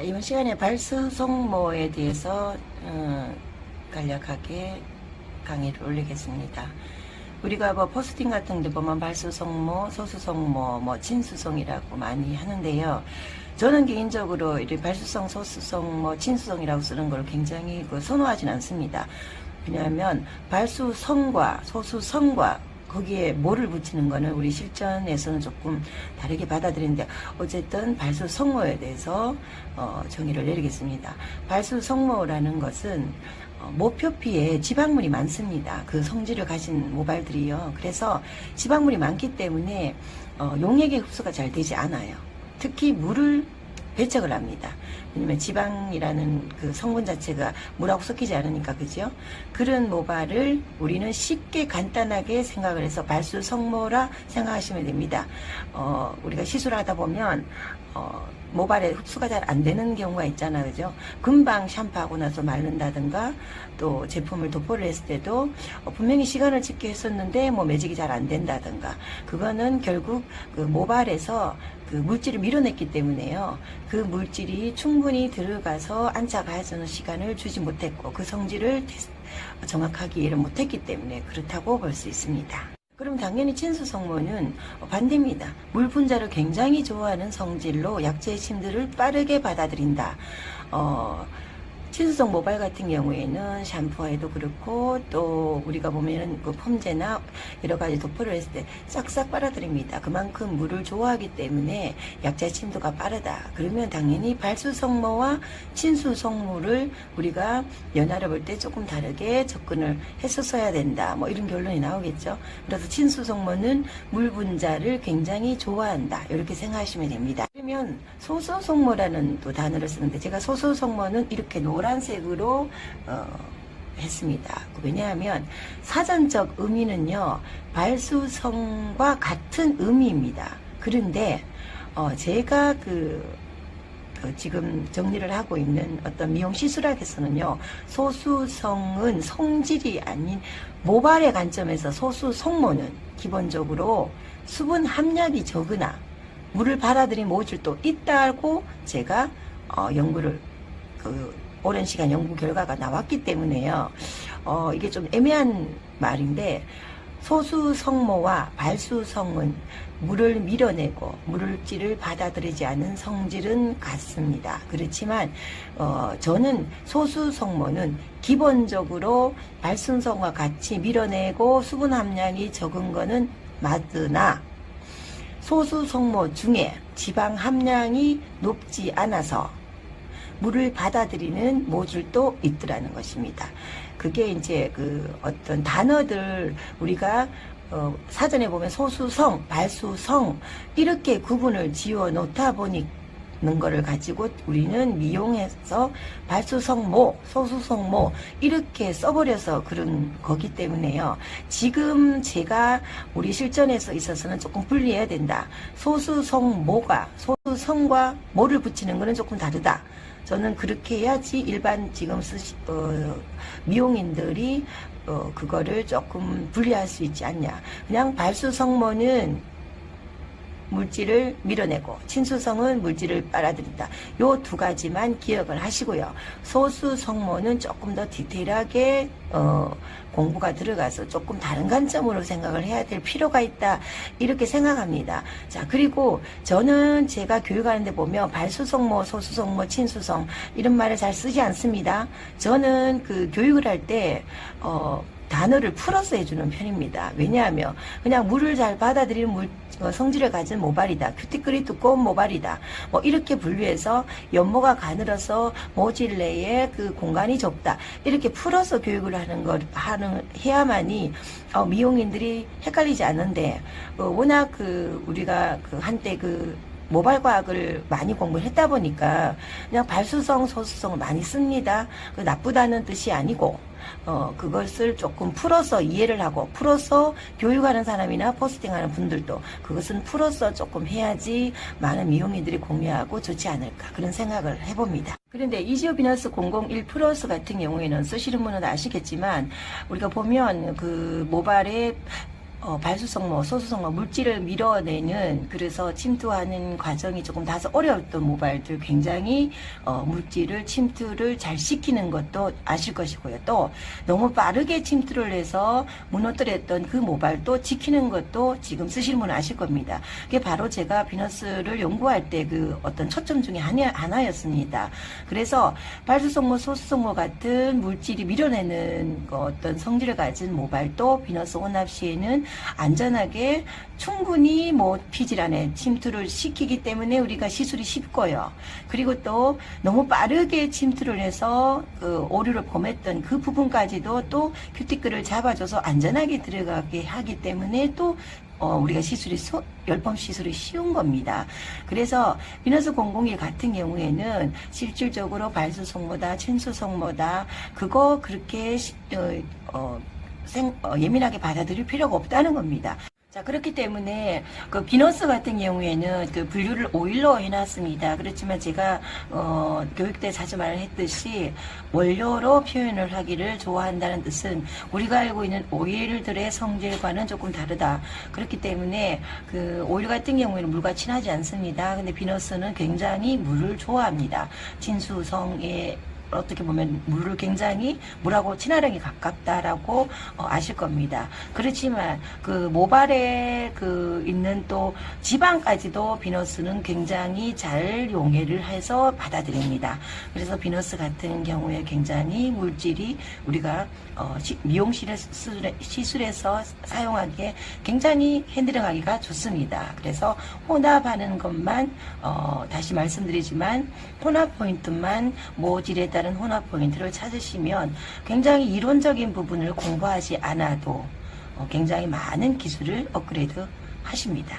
이번 시간에 발수성모에 대해서 간략하게 강의를 올리겠습니다. 우리가 뭐 포스팅 같은 데 보면 발수성모, 소수성모, 뭐 친수성이라고 많이 하는데요. 저는 개인적으로 이 발수성, 소수성, 뭐 친수성이라고 쓰는 걸 굉장히 선호하진 않습니다. 왜냐하면 발수성과 소수성과 거기에 뭐를 붙이는 거는 우리 실전에서는 조금 다르게 받아들이는데, 어쨌든 발수성모에 대해서 정의를 내리겠습니다. 발수성모라는 것은 모표피에 지방물이 많습니다. 그 성질을 가진 모발들이요. 그래서 지방물이 많기 때문에 용액의 흡수가 잘 되지 않아요. 특히 물을 배척을 합니다. 왜냐면 지방이라는 그 성분 자체가 물하고 섞이지 않으니까, 그죠? 그런 모발을 우리는 쉽게 간단하게 생각을 해서 발수성모라 생각하시면 됩니다. 우리가 시술을 하다 보면 모발에 흡수가 잘 안 되는 경우가 있잖아요, 그죠? 금방 샴푸하고 나서 마른다든가, 또 제품을 도포를 했을 때도 분명히 시간을 집게 했었는데 뭐 매직이 잘 안 된다든가, 그거는 결국 그 모발에서 그 물질을 밀어냈기 때문에요. 그 물질이 충분히 들어가서 안착하여주는 시간을 주지 못했고, 그 성질을 정확하게 이해를 못했기 때문에 그렇다고 볼 수 있습니다. 그럼 당연히 친수성모는 반대입니다. 물 분자를 굉장히 좋아하는 성질로 약재의 침들을 빠르게 받아들인다. 친수성 모발 같은 경우에는 샴푸에도 그렇고, 또 우리가 보면은 그 폼제나 여러 가지 도포를 했을 때 싹싹 빨아들입니다. 그만큼 물을 좋아하기 때문에 약재 침도가 빠르다. 그러면 당연히 발수성모와 친수성모를 우리가 연화를 볼 때 조금 다르게 접근을 했었어야 된다. 뭐 이런 결론이 나오겠죠. 그래서 친수성모는 물 분자를 굉장히 좋아한다. 이렇게 생각하시면 됩니다. 그러면 소수성모라는 또 단어를 쓰는데, 제가 소수성모는 이렇게 노란색으로 했습니다. 왜냐하면 사전적 의미는요, 발수성과 같은 의미입니다. 그런데 제가 지금 정리를 하고 있는 어떤 미용 시술학에서는요, 소수성은 성질이 아닌 모발의 관점에서 소수성모는 기본적으로 수분 함량이 적으나 물을 받아들인 모질도 있다고 제가 연구를 오랜 시간 연구 결과가 나왔기 때문에요. 이게 좀 애매한 말인데, 소수성모와 발수성은 물을 밀어내고 물질을 받아들이지 않은 성질은 같습니다. 그렇지만 저는 소수성모는 기본적으로 발수성과 같이 밀어내고 수분 함량이 적은 거는 맞으나, 소수성모 중에 지방 함량이 높지 않아서 물을 받아들이는 모질도 있더라는 것입니다. 그게 이제 어떤 단어들 우리가 사전에 보면 소수성, 발수성 이렇게 구분을 지어 놓다 보니 는 거를 가지고 우리는 미용에서 발수성모, 소수성모 이렇게 써버려서 그런 거기 때문에요. 지금 제가 우리 실전에서 있어서는 조금 분리해야 된다. 소수성모가 소수성과 모를 붙이는 거는 조금 다르다. 저는 그렇게 해야지 일반 지금 미용인들이 그거를 조금 분리할 수 있지 않냐. 그냥 발수성모는 물질을 밀어내고 친수성은 물질을 빨아들인다. 요 두 가지만 기억을 하시고요. 소수성모는 조금 더 디테일하게 공부가 들어가서 조금 다른 관점으로 생각을 해야 될 필요가 있다. 이렇게 생각합니다. 자, 그리고 저는 제가 교육하는데 보면 발수성모, 소수성모, 친수성 이런 말을 잘 쓰지 않습니다. 저는 교육을 할 때 단어를 풀어서 해주는 편입니다. 왜냐하면 그냥 물을 잘 받아들이는 성질을 가진 모발이다. 큐티클이 두꺼운 모발이다. 뭐 이렇게 분류해서 연모가 가늘어서 모질 내에 그 공간이 좁다. 이렇게 풀어서 교육을 해야만이 미용인들이 헷갈리지 않는데, 워낙 우리가 한때 모발 과학을 많이 공부를 했다 보니까 그냥 발수성, 소수성을 많이 씁니다. 나쁘다는 뜻이 아니고 그것을 조금 풀어서 이해를 하고, 풀어서 교육하는 사람이나 포스팅하는 분들도 그것은 풀어서 조금 해야지 많은 미용인들이 공유하고 좋지 않을까, 그런 생각을 해봅니다. 그런데 이지오 비너스 001 플러스 같은 경우에는 쓰시는 분은 아시겠지만, 우리가 보면 모발에 발수성모, 소수성모 물질을 밀어내는, 그래서 침투하는 과정이 조금 다소 어려웠던 모발들 굉장히 물질을 침투를 잘 시키는 것도 아실 것이고요. 또 너무 빠르게 침투를 해서 무너뜨렸던 그 모발도 지키는 것도 지금 쓰시는 분은 아실 겁니다. 그게 바로 제가 비너스를 연구할 때 그 어떤 초점 중에 하나였습니다. 그래서 발수성모, 소수성모 같은 물질이 밀어내는 어떤 성질을 가진 모발도 비너스 혼합 시에는 안전하게 충분히 피질안에 침투를 시키기 때문에 우리가 시술이 쉽고요. 그리고 또 너무 빠르게 침투를 해서 그 오류를 범했던 그 부분까지도 또 큐티클을 잡아줘서 안전하게 들어가게 하기 때문에 또 우리가 시술이 10번 시술이 쉬운 겁니다. 그래서 비너스 001 같은 경우에는 실질적으로 발수성모다, 친수성모다, 그거 그렇게 예민하게 받아들일 필요가 없다는 겁니다. 자, 그렇기 때문에 그 비너스 같은 경우에는 그 분류를 5일로 해놨습니다. 그렇지만 제가 교육 때 자주 말했듯이 원료로 표현을 하기를 좋아한다는 뜻은 우리가 알고 있는 오일들의 성질과는 조금 다르다. 그렇기 때문에 그 오일 같은 경우에는 물과 친하지 않습니다. 근데 비너스는 굉장히 물을 좋아합니다. 진수성에 어떻게 보면 물을 굉장히 물하고 친화력이 가깝다라고 아실 겁니다. 그렇지만 그 모발에 그 있는 또 지방까지도 비너스는 굉장히 잘 용해를 해서 받아들입니다. 그래서 비너스 같은 경우에 굉장히 물질이 우리가 미용실에 시술에서 사용하기에 굉장히 핸들링하기가 좋습니다. 그래서 혼합하는 것만 다시 말씀드리지만 혼합 포인트만 모질에 따른 혼합 포인트를 찾으시면 굉장히 이론적인 부분을 공부하지 않아도 굉장히 많은 기술을 업그레이드 하십니다.